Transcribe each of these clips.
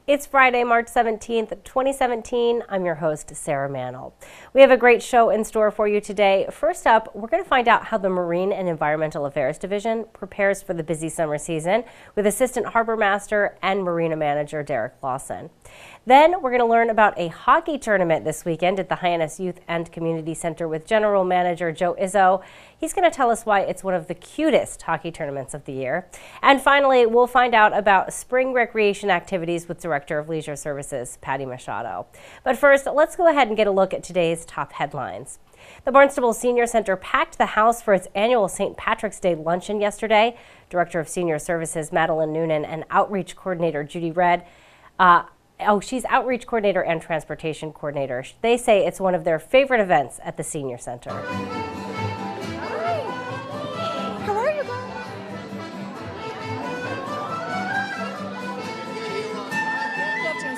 It's Friday, March 17th, 2017. I'm your host, Sarah Mantle. We have a great show in store for you today. First up, we're going to find out how the Marine and Environmental Affairs Division prepares for the busy summer season with Assistant Harbor Master and Marina Manager Derek Lawson. Then we're going to learn about a hockey tournament this weekend at the Hyannis Youth and Community Center with General Manager Joe Izzo. He's going to tell us why it's one of the cutest hockey tournaments of the year. And finally, we'll find out about spring recreation activities with Director of Leisure Services, Patty Machado. But first, let's go ahead and get a look at today's top headlines. The Barnstable Senior Center packed the house for its annual St. Patrick's Day luncheon yesterday. Director of Senior Services, Madeline Noonan, and Outreach Coordinator, Judy Red, she's Outreach Coordinator and Transportation Coordinator. They say it's one of their favorite events at the Senior Center.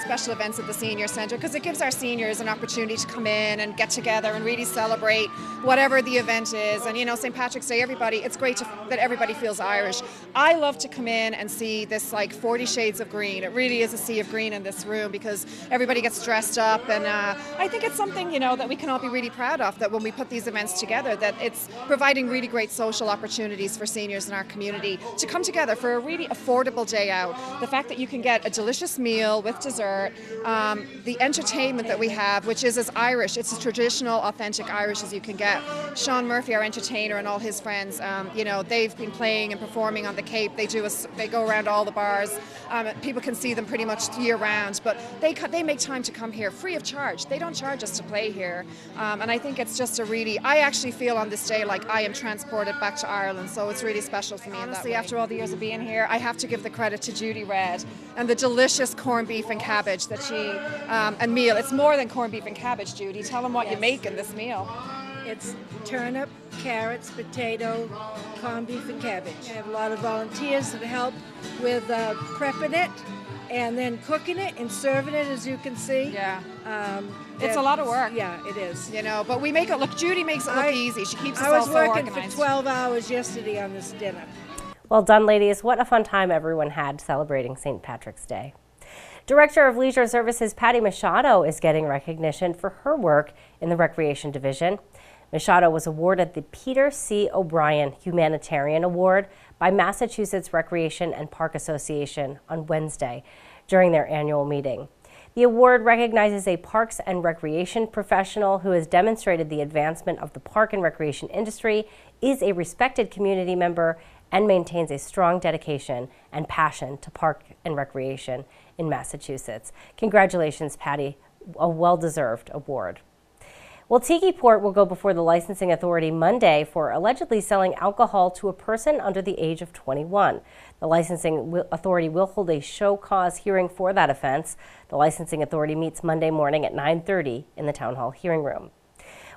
Special events at the Senior Centre because it gives our seniors an opportunity to come in and get together and really celebrate whatever the event is. And you know, St. Patrick's Day, it's great that everybody feels Irish. I love to come in and see this like 40 shades of green. It really is a sea of green in this room because everybody gets dressed up, and I think it's something, you know, that we can all be really proud of, that when we put these events together, that it's providing really great social opportunities for seniors in our community to come together for a really affordable day out. The fact that you can get a delicious meal with dessert, the entertainment that we have, which is as Irish, it's as traditional, authentic Irish as you can get. Sean Murphy, our entertainer, and all his friends, you know, they've been playing and performing on the Cape. They go around all the bars. People can see them pretty much year round, but they make time to come here free of charge. They don't charge us to play here, and I think it's just I actually feel on this day like I am transported back to Ireland, so it's really special for me. Honestly, after all the years of being here, I have to give the credit to Judy Red and the delicious corned beef and cabbage that she and meal. It's more than corned beef and cabbage, Judy. Tell them what you make in this meal. It's turnip, carrots, potato, corned beef and cabbage. I have a lot of volunteers that help with prepping it and then cooking it and serving it, as you can see. Yeah. It's a lot of work. Yeah, it is. You know, but we make it look, Judy makes it look easy. She keeps us all so organized. I was working for 12 hours yesterday on this dinner. Well done, ladies. What a fun time everyone had celebrating St. Patrick's Day. Director of Leisure Services Patty Machado is getting recognition for her work in the Recreation Division. Machado was awarded the Peter C. O'Brien Humanitarian Award by Massachusetts Recreation and Park Association on Wednesday during their annual meeting. The award recognizes a parks and recreation professional who has demonstrated the advancement of the park and recreation industry, is a respected community member, and maintains a strong dedication and passion to park and recreation in Massachusetts. Congratulations, Patty. A well-deserved award. Well, Tiki Port will go before the licensing authority Monday for allegedly selling alcohol to a person under the age of 21. The licensing authority will hold a show cause hearing for that offense. The licensing authority meets Monday morning at 9:30 in the Town Hall hearing room.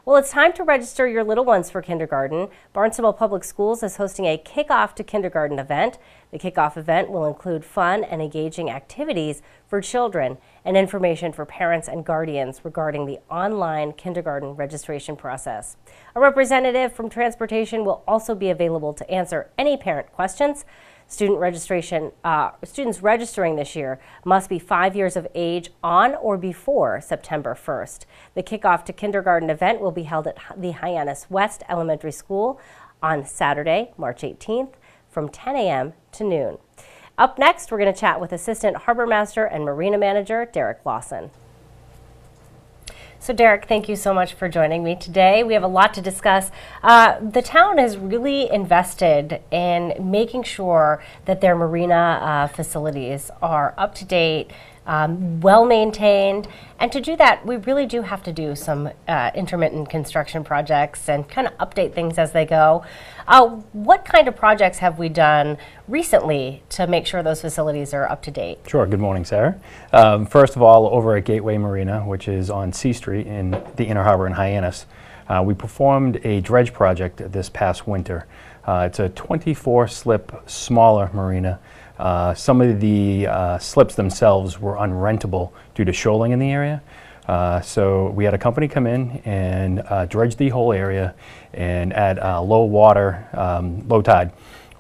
Well, it's time to register your little ones for kindergarten. Barnstable Public Schools is hosting a Kickoff to Kindergarten event. The kickoff event will include fun and engaging activities for children and information for parents and guardians regarding the online kindergarten registration process. A representative from transportation will also be available to answer any parent questions. Students registering this year must be 5 years of age on or before September 1st. The Kickoff to Kindergarten event will be held at the Hyannis West Elementary School on Saturday, March 18th from 10 a.m. to noon. Up next, we're going to chat with Assistant Harbor Master and Marina Manager Derek Lawson. So Derek, thank you so much for joining me today. We have a lot to discuss. The town is really invested in making sure that their marina facilities are up to date, well maintained, and to do that we really do have to do some intermittent construction projects and kind of update things as they go. What kind of projects have we done recently to make sure those facilities are up to date? Sure. Good morning, Sarah. First of all, over at Gateway Marina, which is on C Street in the Inner Harbor in Hyannis, we performed a dredge project this past winter. It's a 24-slip smaller marina. Some of the slips themselves were unrentable due to shoaling in the area. So we had a company come in and dredge the whole area, and at low water, low tide,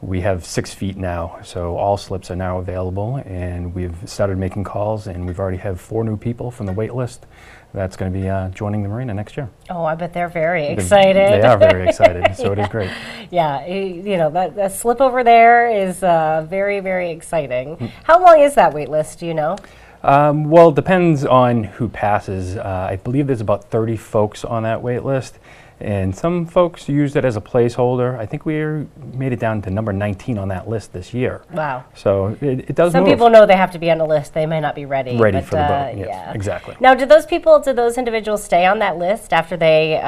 We have 6 feet now, so all slips are now available, and we've started making calls, and we've already have 4 new people from the wait list that's going to be joining the marina next year. Oh, I bet they're very excited. They are very excited, so it is great. Yeah, you know, that slip over there is very, very exciting. How long is that wait list, do you know? Well, it depends on who passes. I believe there's about 30 folks on that wait list, and some folks use it as a placeholder. I think we made it down to number 19 on that list this year. Wow. So it does Some move. people know they have to be on the list. They may not be ready. Ready but, for the boat, yes, yeah. exactly. Now, do those individuals stay on that list after they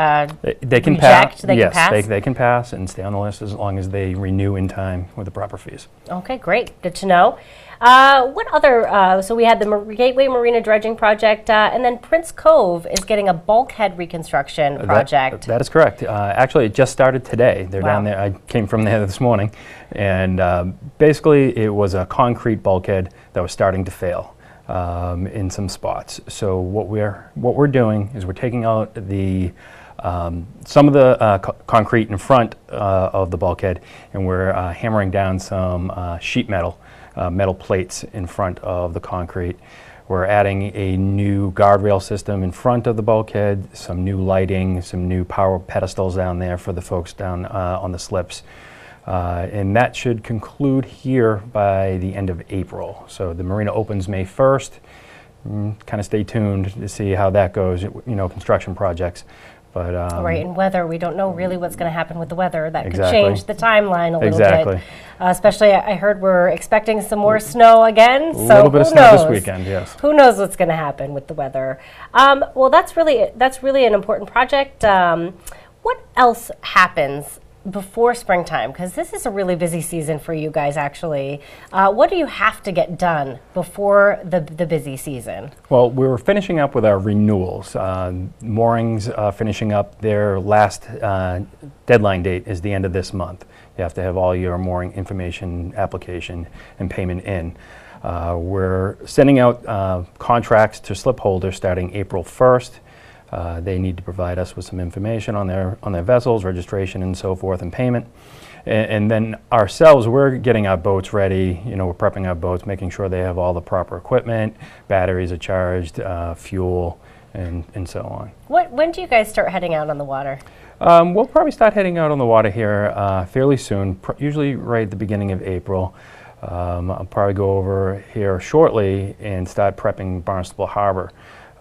They can reject? pass. They Yes, can pass? they can pass and stay on the list as long as they renew in time with the proper fees. Okay, great. Good to know. What other, so we had the Gateway Marina dredging project, and then Prince Cove is getting a bulkhead reconstruction project. That is correct. Actually, it just started today. They're down there. I came from there this morning, and basically it was a concrete bulkhead that was starting to fail in some spots. So what we're doing is we're taking out the some of the concrete in front of the bulkhead, and we're hammering down some sheet metal. Metal plates in front of the concrete. We're adding a new guardrail system in front of the bulkhead, some new lighting, some new power pedestals down there for the folks down on the slips. And that should conclude here by the end of April. So the marina opens May 1st. Kind of stay tuned to see how that goes, you know, construction projects. But, right, and weather, we don't know really what's going to happen with the weather. That could Exactly. change the timeline a little Exactly. bit. Especially, I heard we're expecting some more snow again. A So little bit of who snow knows? this weekend, yes. Who knows what's going to happen with the weather? Well, that's really an important project. What else happens before springtime? Because this is a really busy season for you guys, actually. What do you have to get done before the busy season? Well, we're finishing up with our renewals. Moorings finishing up their last deadline date is the end of this month. You have to have all your mooring information, application, and payment in. We're sending out contracts to slip holders starting April 1st. They need to provide us with some information on their vessels, registration and so forth, and payment. And then ourselves, we're getting our boats ready. You know, we're prepping our boats, making sure they have all the proper equipment, batteries are charged, fuel, and so on. When do you guys start heading out on the water? We'll probably start heading out on the water here fairly soon, usually right at the beginning of April. I'll probably go over here shortly and start prepping Barnstable Harbor.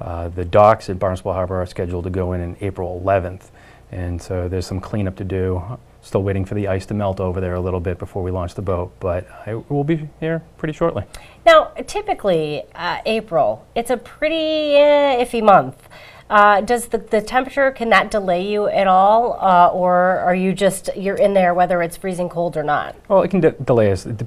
The docks at Barnstable Harbor are scheduled to go in April 11th, and so there's some cleanup to do. Still waiting for the ice to melt over there a little bit before we launch the boat, but it will be here pretty shortly. Now, typically, April, it's a pretty iffy month. Does the temperature, can that delay you at all, or are you you're in there whether it's freezing cold or not? Well, it can delay us. It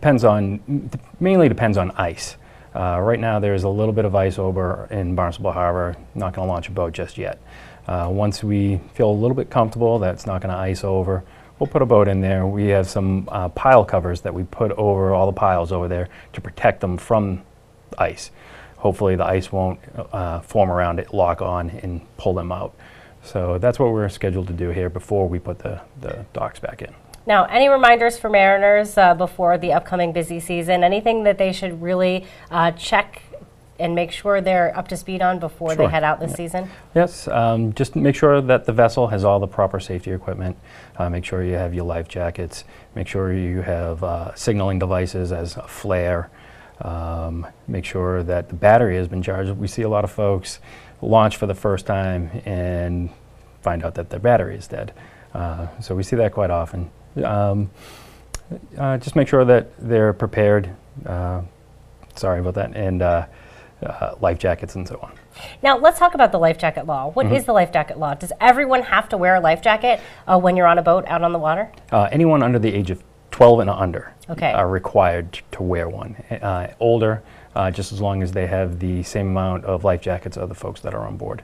mainly depends on ice. Right now there's a little bit of ice over in Barnstable Harbor. Not going to launch a boat just yet. Once we feel a little bit comfortable that it's not going to ice over, we'll put a boat in there. We have some pile covers that we put over all the piles over there to protect them from ice. Hopefully the ice won't form around it, lock on, and pull them out. So that's what we're scheduled to do here before we put the docks back in. Now, any reminders for mariners before the upcoming busy season? Anything that they should really check and make sure they're up to speed on before they head out this season? Yes, just make sure that the vessel has all the proper safety equipment. Make sure you have your life jackets. Make sure you have signaling devices as a flare. Make sure that the battery has been charged. We see a lot of folks launch for the first time and find out that their battery is dead. So we see that quite often. Just make sure that they're prepared. Sorry about that. And life jackets and so on. Now, let's talk about the life jacket law. What is the life jacket law? Does everyone have to wear a life jacket when you're on a boat out on the water? Anyone under the age of 12 and under Okay. are required to wear one. Older, just as long as they have the same amount of life jackets as the folks that are on board.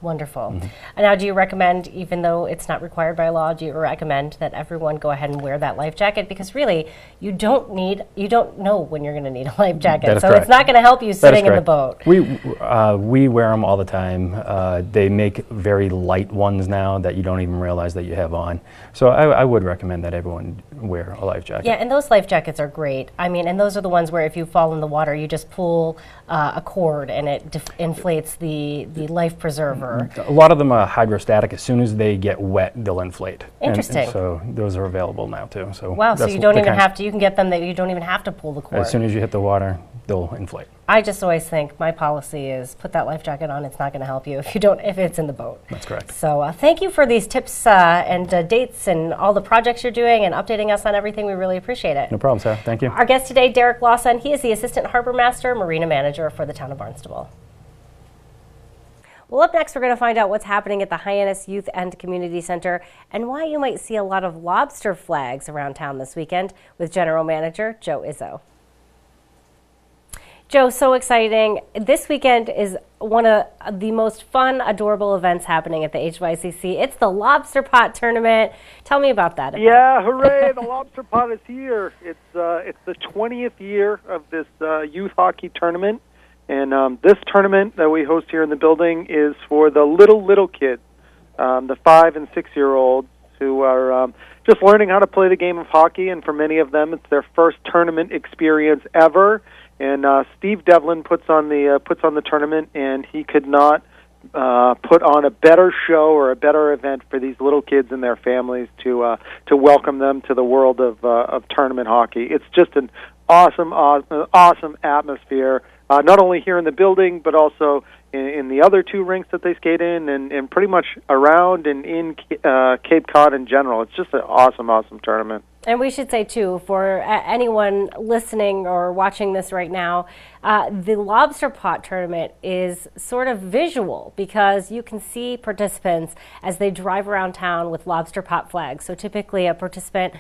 Wonderful. And now, do you recommend, even though it's not required by law, do you recommend that everyone go ahead and wear that life jacket? Because really, you don't know when you're going to need a life jacket. So it's not going to help you sitting in the boat. We wear them all the time. They make very light ones now that you don't even realize that you have on. So I would recommend that everyone wear a life jacket. Yeah, and those life jackets are great. I mean, and those are the ones where if you fall in the water, you just pull a cord and it inflates the life preserver. A lot of them are hydrostatic. As soon as they get wet, they'll inflate. Interesting. And so those are available now too. So wow, so you don't even have to, you can get them that you don't even have to pull the cord. As soon as you hit the water, they'll inflate. I just always think my policy is put that life jacket on. It's not going to help you if it's in the boat. That's correct. So thank you for these tips and dates and all the projects you're doing and updating us on everything. We really appreciate it. No problem, Sarah. Thank you. Our guest today, Derek Lawson. He is the Assistant Harbor Master, Marina Manager for the town of Barnstable. Well, up next, we're going to find out what's happening at the Hyannis Youth and Community Center and why you might see a lot of lobster flags around town this weekend with General Manager Joe Izzo. Joe, so exciting. This weekend is one of the most fun, adorable events happening at the HYCC. It's the Lobster Pot Tournament. Tell me about that event. Yeah, hooray, the Lobster Pot is here. It's the 20th year of this youth hockey tournament. And this tournament that we host here in the building is for the little kids, the 5- and 6-year-olds who are just learning how to play the game of hockey. And for many of them, it's their first tournament experience ever. And Steve Devlin puts on the tournament, and he could not put on a better show or a better event for these little kids and their families to welcome them to the world of tournament hockey. It's just an awesome atmosphere. Not only here in the building, but also in the other 2 rinks that they skate in, and pretty much around and in Cape Cod in general. It's just an awesome tournament. And we should say, too, for anyone listening or watching this right now, the Lobster Pot Tournament is sort of visual because you can see participants as they drive around town with lobster pot flags. So typically a participant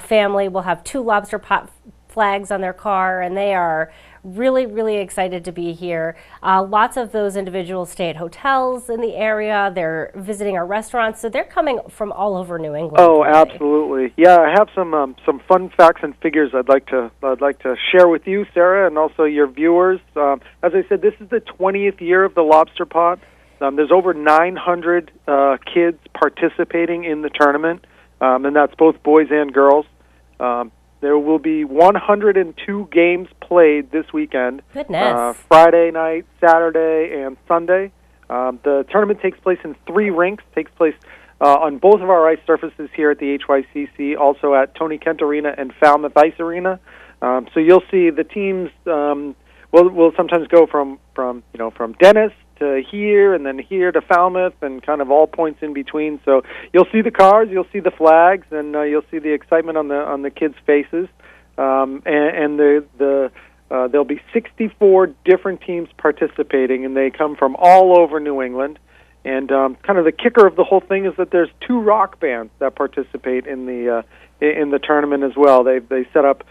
family will have 2 lobster pot flags on their car, and they are really excited to be here. Lots of those individuals stay at hotels in the area. They're visiting our restaurants, so they're coming from all over New England. Oh, really. Absolutely. Yeah, I have some fun facts and figures I'd like to share with you, Sarah, and also your viewers. As I said, this is the 20th year of the Lobster Pot. There's over 900 kids participating in the tournament, and that's both boys and girls. There will be 102 games played this weekend. Goodness. Friday night, Saturday, and Sunday. The tournament takes place in 3 rinks. Takes place on both of our ice surfaces here at the HYCC, also at Tony Kent Arena and Falmouth Ice Arena. So you'll see the teams. We'll sometimes go from Dennis to here, and then here to Falmouth, and kind of all points in between. So you'll see the cars, you'll see the flags, and you'll see the excitement on the kids' faces. And there'll be 64 different teams participating, and they come from all over New England. And kind of the kicker of the whole thing is that there's 2 rock bands that participate in the tournament as well. They set up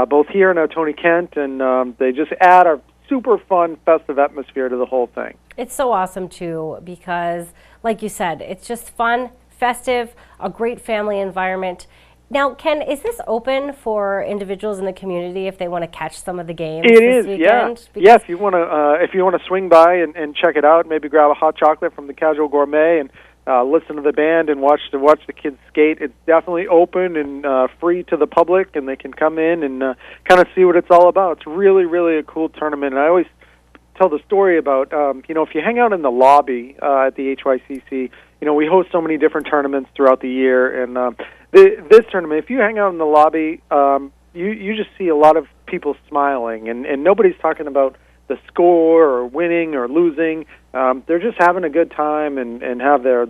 both here and at Tony Kent, and they just add a super fun, festive atmosphere to the whole thing. It's so awesome, too, because, like you said, it's just fun, festive, a great family environment. Now, Ken, is this open for individuals in the community if they want to catch some of the games this weekend? Yeah. If you want to swing by and check it out, maybe grab a hot chocolate from the Casual Gourmet and listen to the band and watch the kids skate. It's definitely open and free to the public, and they can come in and kind of see what it's all about. It's really a cool tournament. And I always tell the story about if you hang out in the lobby at the HYCC, we host so many different tournaments throughout the year, and this tournament, if you hang out in the lobby, you just see a lot of people smiling, and nobody's talking about the score or winning or losing. They're just having a good time and have their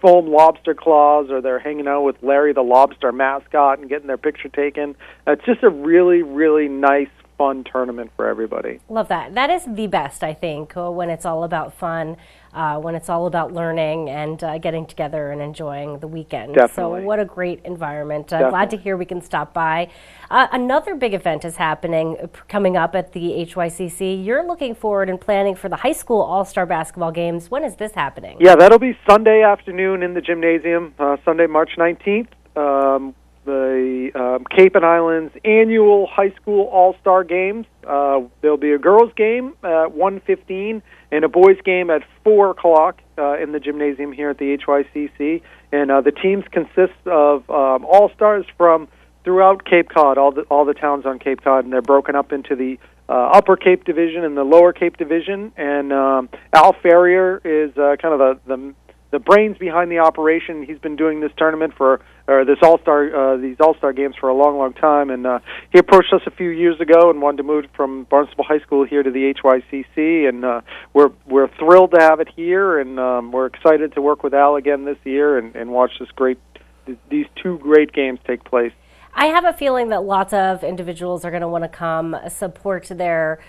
foam lobster claws, or they're hanging out with Larry the lobster mascot and getting their picture taken. It's just a really nice, fun tournament for everybody. Love that. That is the best, I think, when it's all about fun, when it's all about learning and getting together and enjoying the weekend. Definitely. So what a great environment. Glad to hear we can stop by. Another big event is happening, coming up at the HYCC. You're looking forward and planning for the high school all-star basketball games. When is this happening? Yeah, that'll be Sunday afternoon in the gymnasium, Sunday, March 19th. The Cape and Islands annual high school all-star games. There'll be a girls' game at 1:15 and a boys' game at 4 o'clock in the gymnasium here at the HYCC. And the teams consist of all-stars from throughout Cape Cod, all the towns on Cape Cod, and they're broken up into the Upper Cape Division and the Lower Cape Division. And Al Ferrier is kind of the brains behind the operation. He's been doing this tournament these all-star games for a long, long time, and he approached us a few years ago and wanted to move from Barnstable High School here to the HYCC, and we're thrilled to have it here, and we're excited to work with Al again this year and watch these two great games take place. I have a feeling that lots of individuals are going to want to come support their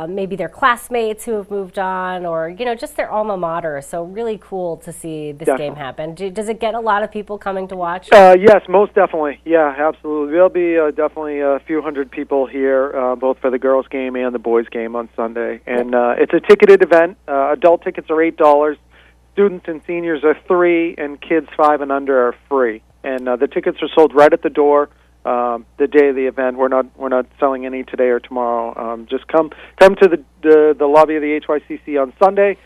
maybe their classmates who have moved on, or just their alma mater. So really cool to see this game happen. Does it get a lot of people coming to watch? Yes, most definitely. Yeah, absolutely. There'll be definitely a few hundred people here, both for the girls' game and the boys' game on Sunday. And it's a ticketed event. Adult tickets are $8. Students and seniors are $3, and kids 5 and under are free. And the tickets are sold right at the door. The day of the event, we're not selling any today or tomorrow. Just come to the lobby of the HYCC on Sunday.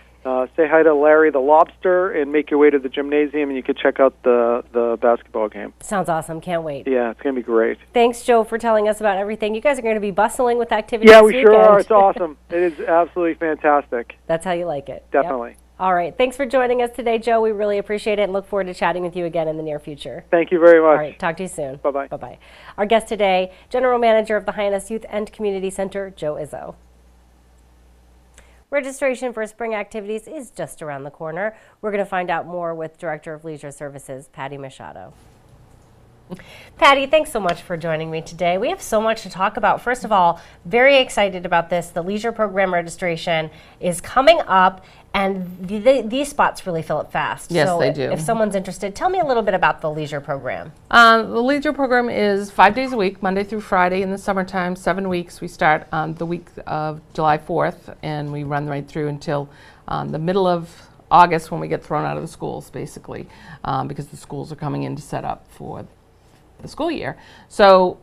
Say hi to Larry the Lobster and make your way to the gymnasium, and you can check out the basketball game. Sounds awesome. Can't wait. Yeah, it's going to be great. Thanks, Joe, for telling us about everything. You guys are going to be bustling with activities this weekend. Yeah, we sure are. It's awesome. It is absolutely fantastic. That's how you like it. Definitely. Yep. All right. Thanks for joining us today, Joe. We really appreciate it and look forward to chatting with you again in the near future. Thank you very much. All right. Talk to you soon. Bye-bye. Bye-bye. Our guest today, General Manager of the Hyannis Youth and Community Center, Joe Izzo. Registration for spring activities is just around the corner. We're going to find out more with Director of Leisure Services, Patty Machado. Patty, thanks so much for joining me today. We have so much to talk about. First of all, very excited about this. The leisure program registration is coming up, and these spots really fill up fast. Yes, so they do. If someone's interested, tell me a little bit about the leisure program. The leisure program is 5 days a week, Monday through Friday in the summertime, 7 weeks. We start the week of July 4th, and we run right through until the middle of August when we get thrown out of the schools, basically, because the schools are coming in to set up for the school year. So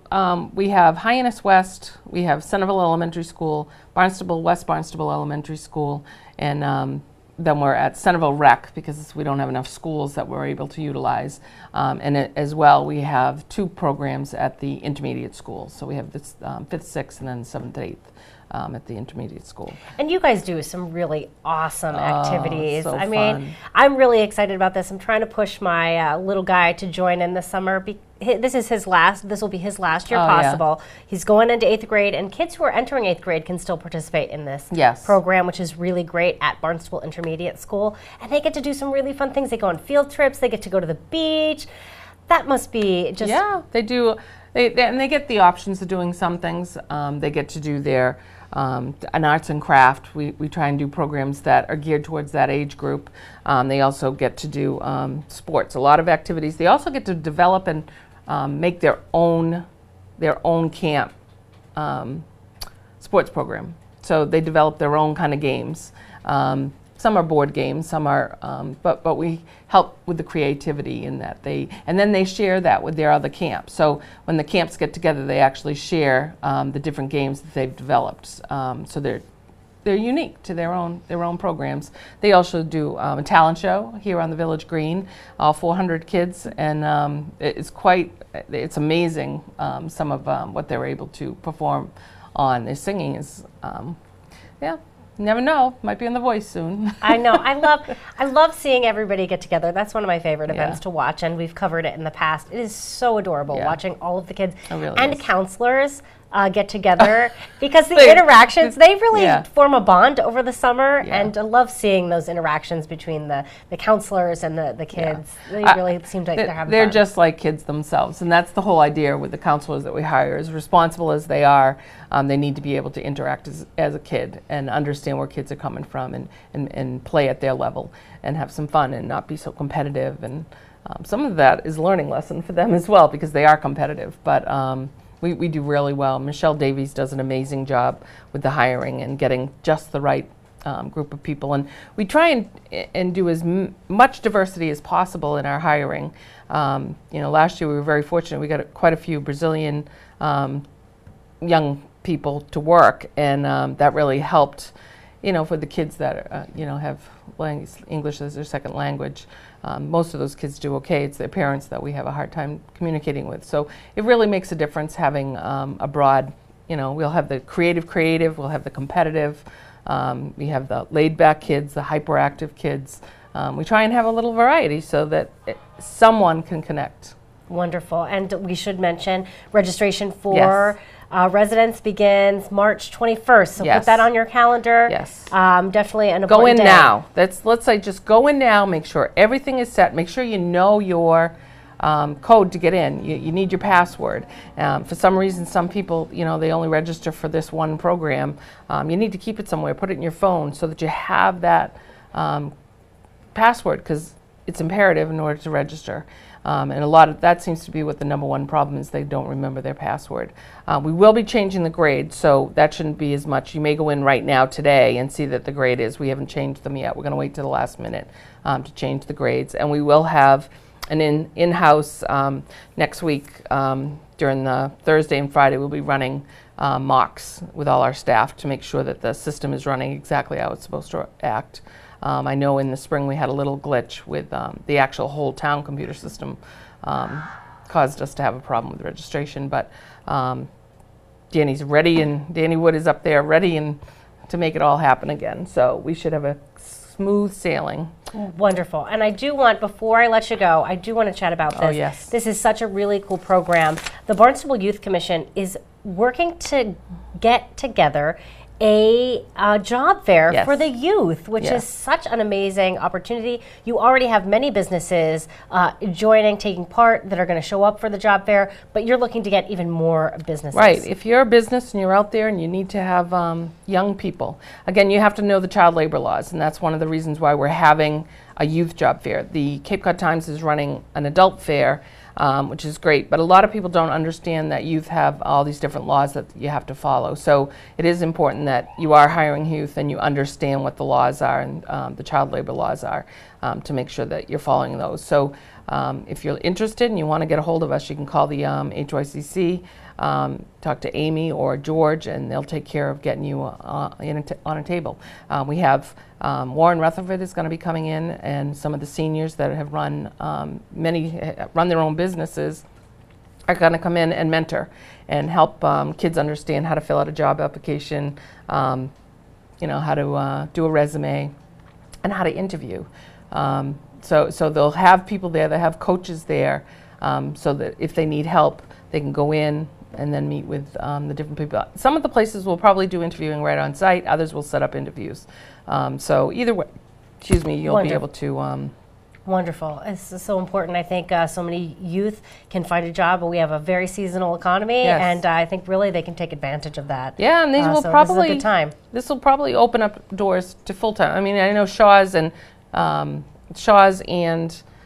we have Hyannis West, we have Centerville Elementary School, West Barnstable Elementary School, and then we're at Centerville Rec because we don't have enough schools that we're able to utilize. As well, we have 2 programs at the intermediate school. So we have this 5th, 6th, and then 7th, 8th. At the intermediate school. And you guys do some really awesome activities. So I mean, I'm really excited about this. I'm trying to push my little guy to join in this summer. This will be his last year possible. Yeah. He's going into 8th grade, and kids who are entering 8th grade can still participate in this program, which is really great at Barnstable Intermediate School. And they get to do some really fun things. They go on field trips. They get to go to the beach. That must be just... Yeah, they do. And they get the options of doing some things. They get to do their an arts and craft. We try and do programs that are geared towards that age group. They also get to do sports, a lot of activities. They also get to develop and make their own camp sports program. So they develop their own kind of games. Some are board games, some are, but we help with the creativity in that and then they share that with their other camps. So when the camps get together, they actually share the different games that they've developed. So they're unique to their own programs. They also do a talent show here on the Village Green, all 400 kids, and it's amazing some of what they're able to perform on. Their singing is, you never know. Might be on The Voice soon. I know. I love seeing everybody get together. That's one of my favorite events to watch, and we've covered it in the past. It is so adorable watching all of the kids and counselors get together because the interactions, they really Yeah. form a bond over the summer, Yeah. and I love seeing those interactions between the counselors and the kids. They really seem like they're having They're fun. just like kids themselves, and that's the whole idea with the counselors that we hire. As responsible as they are, they need to be able to interact as a kid and understand where kids are coming from and play at their level and have some fun and not be so competitive. And some of that is a learning lesson for them as well because they are competitive. But we do really well. Michelle Davies does an amazing job with the hiring and getting just the right group of people. And we try and do as much diversity as possible in our hiring. Last year we were very fortunate. We got quite a few Brazilian young people to work, and that really helped, for the kids that, have English as their second language. Most of those kids do okay. It's their parents that we have a hard time communicating with. So it really makes a difference having a broad, we'll have the creative, we'll have the competitive, we have the laid-back kids, the hyperactive kids. We try and have a little variety so that someone can connect. Wonderful. And we should mention registration for residents begins March 21st. So Yes. put that on your calendar. Yes. Definitely an important Go in day. now. Let's say just go in now, make sure everything is set, make sure you know your code to get in. You need your password. For some reason, some people, they only register for this one program. You need to keep it somewhere, put it in your phone so that you have that password because it's imperative in order to register. And a lot of that seems to be what the number one problem is. They don't remember their password. We will be changing the grade, so that shouldn't be as much. You may go in right now today and see that the grade is. We haven't changed them yet. We're going to wait to the last minute to change the grades. And we will have an in-house next week during the Thursday and Friday. We'll be running mocks with all our staff to make sure that the system is running exactly how it's supposed to act. I know in the spring we had a little glitch with the actual whole town computer system caused us to have a problem with registration, but Danny's ready and Danny Wood is up there ready and to make it all happen again. So we should have a smooth sailing. Wonderful. And I do want, before I let you go, I do want to chat about this. Oh, yes. This is such a really cool program. The Barnstable Youth Commission is working to get together a job fair Yes. for the youth, which Yes. is such an amazing opportunity. You already have many businesses joining, taking part, that are going to show up for the job fair, but you're looking to get even more businesses. Right. If you're a business and you're out there and you need to have young people, again, you have to know the child labor laws, and that's one of the reasons why we're having a youth job fair. The Cape Cod Times is running an adult fair, which is great, but a lot of people don't understand that youth have all these different laws that you have to follow. So it is important that you are hiring youth and you understand what the laws are and the child labor laws are to make sure that you're following those. So if you're interested and you want to get a hold of us, you can call the HYCC, talk to Amy or George, and they'll take care of getting you on a table. We have Warren Rutherford is going to be coming in, and some of the seniors that have run run their own businesses are going to come in and mentor and help kids understand how to fill out a job application, how to do a resume, and how to interview. So they'll have people there, they have coaches there, so that if they need help, they can go in and then meet with the different people. Some of the places will probably do interviewing right on site, others will set up interviews. So either way, you'll be able to... Wonderful. It's so important. I think so many youth can find a job, but we have a very seasonal economy, Yes. and I think really they can take advantage of that. Yeah, and these will so probably... this is a good time. This will probably open up doors to full-time. I mean, I know Shaw's and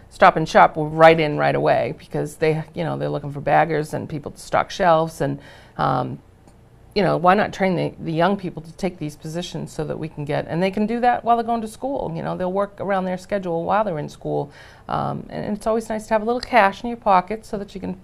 Stop and Shop will right in right away because they're looking for baggers and people to stock shelves, and why not train the young people to take these positions so that we can get, and they can do that while they're going to school. They'll work around their schedule while they're in school, and it's always nice to have a little cash in your pocket so that you can,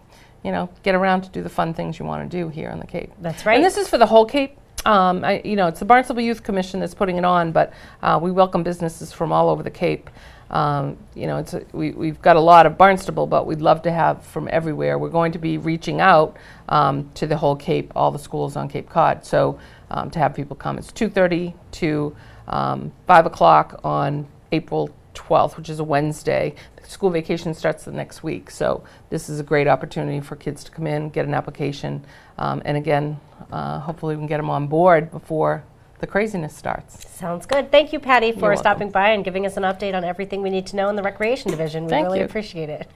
get around to do the fun things you want to do here on the Cape. That's right. And this is for the whole Cape. It's the Barnstable Youth Commission that's putting it on, but we welcome businesses from all over the Cape. We've got a lot of Barnstable, but we'd love to have from everywhere. We're going to be reaching out to the whole Cape, all the schools on Cape Cod. So to have people come, it's 2:30 to 5 o'clock on April 12th, which is a Wednesday. The school vacation starts the next week, so this is a great opportunity for kids to come in, get an application, and again, hopefully we can get them on board before the craziness starts. Sounds good. Thank you, Patty, for You're stopping by and giving us an update on everything we need to know in the Recreation Division. We Thank really you. appreciate it.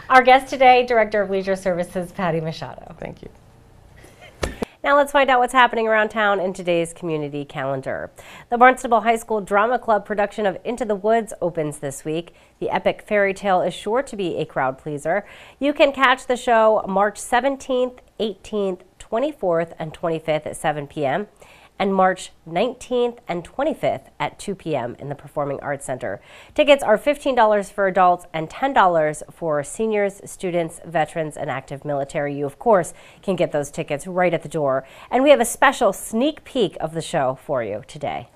Our guest today, Director of Leisure Services, Patty Machado. Thank you. Now let's find out what's happening around town in today's community calendar. The Barnstable High School Drama Club production of Into the Woods opens this week. The epic fairy tale is sure to be a crowd pleaser. You can catch the show March 17th, 18th, 24th, and 25th at 7 p.m. and March 19th and 25th at 2 p.m. in the Performing Arts Center. Tickets are $15 for adults and $10 for seniors, students, veterans, and active military. You, of course, can get those tickets right at the door. And we have a special sneak peek of the show for you today.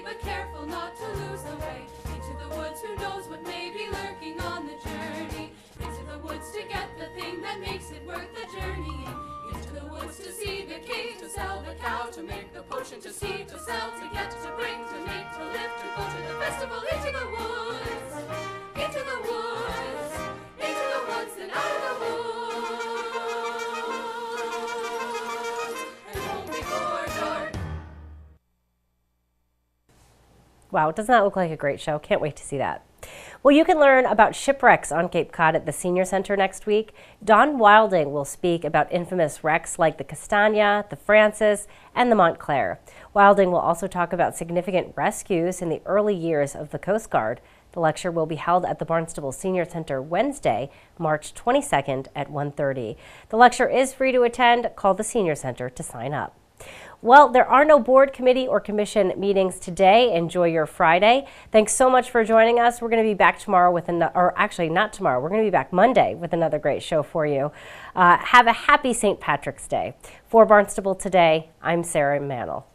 But careful not to lose the way. Into the woods, who knows what may be lurking on the journey. Into the woods to get the thing that makes it worth the journey. Into the woods to see the king, to sell the cow, to make the potion, to see, to sell, to get, to bring, to meet, to live, to go to the festival. Into the woods, into the woods, into the woods and out of the woods, and home before dark. Wow, doesn't that look like a great show? Can't wait to see that. Well, you can learn about shipwrecks on Cape Cod at the Senior Center next week. Don Wilding will speak about infamous wrecks like the Castagna, the Francis, and the Montclair. Wilding will also talk about significant rescues in the early years of the Coast Guard. The lecture will be held at the Barnstable Senior Center Wednesday, March 22nd at 1:30. The lecture is free to attend. Call the Senior Center to sign up. Well, there are no board, committee, or commission meetings today. Enjoy your Friday. Thanks so much for joining us. We're going to be back tomorrow with or actually not tomorrow. We're going to be back Monday with another great show for you. Have a happy St. Patrick's Day. For Barnstable Today, I'm Sarah Mannell.